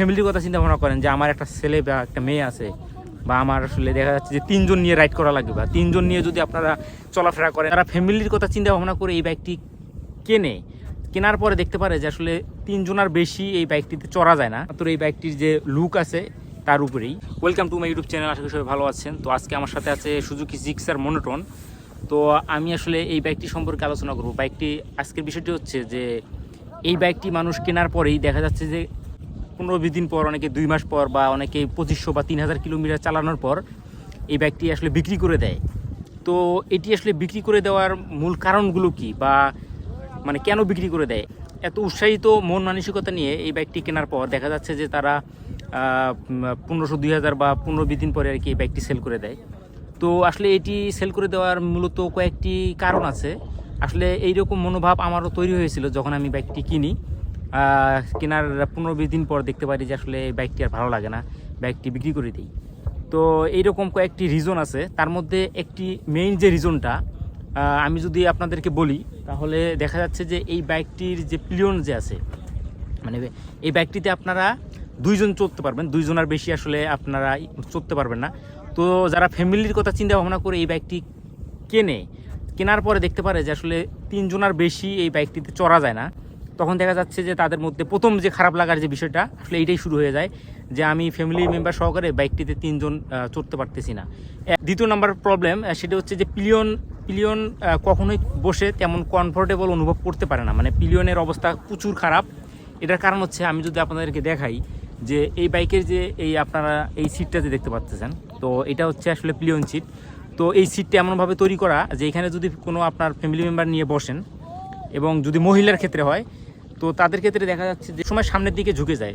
ফ্যামিলির কথা চিন্তা ভাবনা করেন যে আমার একটা ছেলে বা একটা মেয়ে আছে, বা আমার আসলে দেখা যাচ্ছে যে 3 জন নিয়ে রাইড করা লাগবে, বা 3 জন নিয়ে যদি আপনারা চলাফেরা করেন, তারা ফ্যামিলির কথা চিন্তা ভাবনা করে এই বাইকটি কেনার পরে দেখতে পারে যে আসলে 3 জনের বেশি এই বাইকটিতে চড়া যায় না। তো এই বাইকটির যে লুক আছে তার উপরেই। Welcome to my YouTube channel, আশা করি সবাই ভালো আছেন। তো আজকে আমার সাথে আছে সুজুকি জিক্সার মনোটন। তো আমি আসলে এই বাইকটি সম্পর্কে আলোচনা করব। বাইকটি আজকের বিষয়টি হচ্ছে যে এই বাইকটি মানুষ কেনার পরেই দেখা যাচ্ছে যে 15-20 দিন পর, অনেকে 2 মাস পর, বা অনেকে 2500 বা 3000 কিলোমিটার চালানোর পর এই বাইকটি আসলে বিক্রি করে দেয়। তো এটি আসলে বিক্রি করে দেওয়ার মূল কারণগুলো কি, বা মানে কেন বিক্রি করে দেয়? এত উৎসাহিত মন মানসিকতা নিয়ে এই বাইকটি কেনার পর দেখা যাচ্ছে যে তারা 1500-2000 বা 15-20 দিন পরে আর কি এই বাইকটি সেল করে দেয়। তো আসলে এটি সেল করে দেওয়ার মূলত কয়েকটি কারণ আছে। আসলে এইরকম মনোভাব আমারও তৈরি হয়েছিল যখন আমি বাইকটি কিনি। কেনার 15-20 দিন পর দেখতে পারি যে আসলে বাইকটি আর ভালো লাগে না, বাইকটি বিক্রি করে দিই। তো এইরকম কয়েকটি রিজন আছে। তার মধ্যে একটি মেইন যে রিজনটা আমি যদি আপনাদেরকে বলি, তাহলে দেখা যাচ্ছে যে এই বাইকটির যে পিলিয়ন যে আছে, মানে এই বাইকটিতে আপনারা 2 জন চড়তে পারবেন, 2 জনের বেশি আসলে আপনারা চড়তে পারবেন না। তো যারা ফ্যামিলির কথা চিন্তা ভাবনা করে এই বাইকটি কেনার পরে দেখতে পারে যে আসলে 3 জনের বেশি এই বাইকটিতে চড়া যায় না, তখন দেখা যাচ্ছে যে তাদের মধ্যে প্রথম যে খারাপ লাগার যে বিষয়টা আসলে এইটাই শুরু হয়ে যায় যে আমি ফ্যামিলি মেম্বার সহকারে বাইকটিতে 3 জন চড়তে পারতেছি না। দ্বিতীয় নাম্বার প্রবলেম সেটা হচ্ছে যে পিলিয়ন কখনোই বসে তেমন কমফোর্টেবল অনুভব করতে পারে না, মানে পিলিয়নের অবস্থা প্রচুর খারাপ। এটার কারণ হচ্ছে, আমি যদি আপনাদেরকে দেখাই যে এই বাইকের যে আপনারা এই সিটটা যে দেখতে পাচ্ছেন, তো এটা হচ্ছে আসলে পিলিয়ন সিট। তো এই সিটটা এমনভাবে তৈরি করা যে এখানে যদি কোনো আপনার ফ্যামিলি মেম্বার নিয়ে বসেন, এবং যদি মহিলার ক্ষেত্রে হয়, তো তাদের ক্ষেত্রে দেখা যাচ্ছে যে সময় সামনের দিকে ঝুঁকে যায়।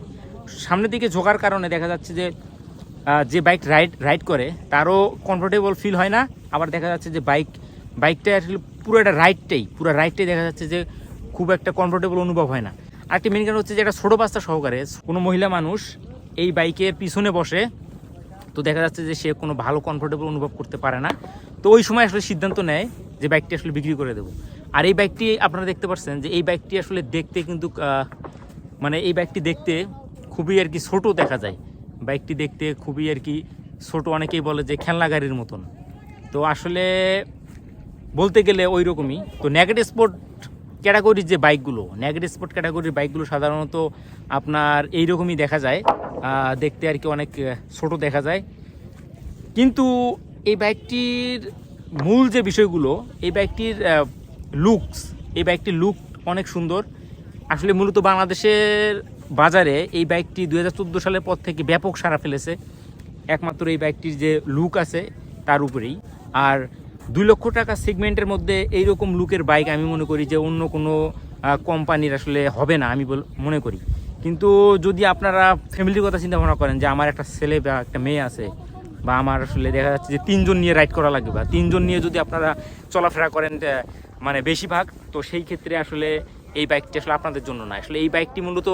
সামনের দিকে ঝোঁকার কারণে দেখা যাচ্ছে যে যে বাইক রাইড করে তারও কমফোর্টেবল ফিল হয় না। আবার দেখা যাচ্ছে যে বাইকটা আসলে পুরো রাইডটাই দেখা যাচ্ছে যে খুব একটা কমফোর্টেবল অনুভব হয় না। আরেকটি মেন কারণ হচ্ছে যে একটা ছোটো বাচ্চা সহকারে কোনো মহিলা মানুষ এই বাইকের পিছনে বসে, তো দেখা যাচ্ছে যে সে কোনো ভালো কমফোর্টেবল অনুভব করতে পারে না। তো ওই সময় আসলে সিদ্ধান্ত নেয় যে বাইকটি আসলে বিক্রি করে দেবো। আর এই বাইকটি আপনারা দেখতে পাচ্ছেন যে এই বাইকটি আসলে দেখতে কিন্তু মানে এই বাইকটি দেখতে খুবই আর কি ছোটো দেখা যায়। বাইকটি দেখতে খুবই আর কি ছোটো, অনেকেই বলে যে খেলনা গাড়ির মতন। তো আসলে বলতে গেলে ওই রকমই। তো নেগেটিভ স্পোর্ট ক্যাটাগরির যে বাইকগুলো সাধারণত আপনার এইরকমই দেখা যায়, দেখতে আর কি অনেক ছোট দেখা যায়। কিন্তু এই বাইকটির মূল যে বিষয়গুলো, এই বাইকটির লুক অনেক সুন্দর। আসলে মূলত বাংলাদেশের বাজারে এই বাইকটি 2014 সালের পর থেকে ব্যাপক সাড়া ফেলেছে, একমাত্র এই বাইকটির যে লুক আছে তার উপরেই। আর 2 লক্ষ টাকা সেগমেন্টের মধ্যে এইরকম লুকের বাইক আমি মনে করি যে অন্য কোনো কোম্পানির আসলে হবে না, আমি মনে করি। কিন্তু যদি আপনারা ফ্যামিলির কথা চিন্তা ভাবনা করেন যে আমার একটা ছেলে বা একটা মেয়ে আছে, বা আমার আসলে দেখা যাচ্ছে যে 3 জন নিয়ে রাইড করা লাগবে, বা 3 জন নিয়ে যদি আপনারা চলাফেরা করেন মানে বেশিরভাগ, তো সেই ক্ষেত্রে আসলে এই বাইকটি আসলে আপনাদের জন্য না। আসলে এই বাইকটি মূলত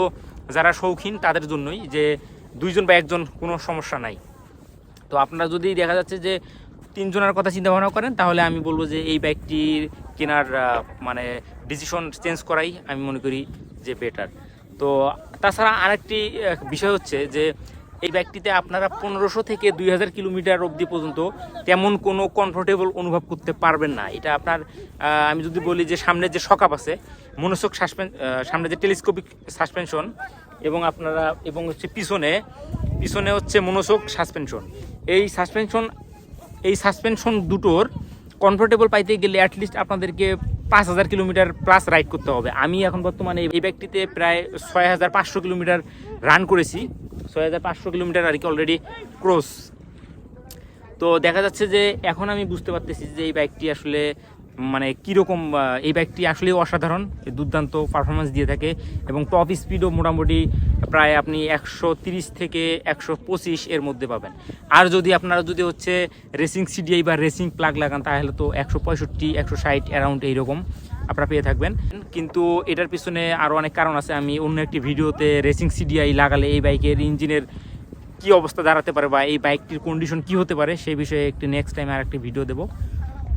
যারা শৌখিন তাদের জন্যই, যে 2 জন বা 1 জন কোনো সমস্যা নাই। তো আপনারা যদি দেখা যাচ্ছে যে 3 জনের কথা চিন্তা ভাবনা করেন, তাহলে আমি বলবো যে এই বাইকটির কেনার মানে ডিসিশন চেঞ্জ করাই আমি মনে করি যে বেটার। তো তাছাড়া আরেকটি বিষয় হচ্ছে যে এই বাইকটিতে আপনারা 1500 থেকে 2000 কিলোমিটার অবধি পর্যন্ত তেমন কোনো কমফোর্টেবল অনুভব করতে পারবেন না। এটা আপনার আমি যদি বলি যে সামনে যে শকআপ আছে, মনোশক সামনে যে টেলিস্কোপিক সাসপেনশন, এবং হচ্ছে পিছনে হচ্ছে মনোশক সাসপেনশন। এই সাসপেনশন দুটোর কমফোর্টেবল পাইতে গেলে অ্যাটলিস্ট আপনাদেরকে 5000 কিলোমিটার প্লাস রাইড করতে হবে। আমি এখন বর্তমানে এই বাইকটিতে প্রায় 6500 কিলোমিটার রান করেছি, 6500 কিলোমিটার আর কি অলরেডি ক্রস। তো দেখা যাচ্ছে যে এখন আমি বুঝতে পারতেছি যে এই বাইকটি আসলে মানে কীরকম। এই বাইকটি আসলেই অসাধারণ, দুর্দান্ত পারফরমেন্স দিয়ে থাকে, এবং টপ স্পিডও মোটামুটি প্রায় আপনি 130 থেকে 125 এর মধ্যে পাবেন। আর যদি আপনারা হচ্ছে রেসিং সিডিআই বা রেসিং প্লাগ লাগান, তাহলে তো 165 160 অ্যারাউন্ড এইরকম আপনারা পেয়ে থাকবেন। কিন্তু এটার পিছনে আরও অনেক কারণ আছে। আমি অন্য একটি ভিডিওতে রেসিং সিডিআই লাগালে এই বাইকের ইঞ্জিনের কী অবস্থা দাঁড়াতে পারে, বা এই বাইকটির কন্ডিশন কী হতে পারে, সেই বিষয়ে একটি নেক্সট টাইম আর একটি ভিডিও দেবো।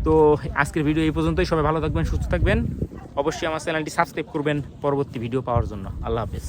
তো আজকের ভিডিও এই পর্যন্তই। সবাই ভালো থাকবেন, সুস্থ থাকবেন। অবশ্যই আমার চ্যানেলটি সাবস্ক্রাইব করবেন পরবর্তী ভিডিও পাওয়ার জন্য। আল্লাহ হাফেজ।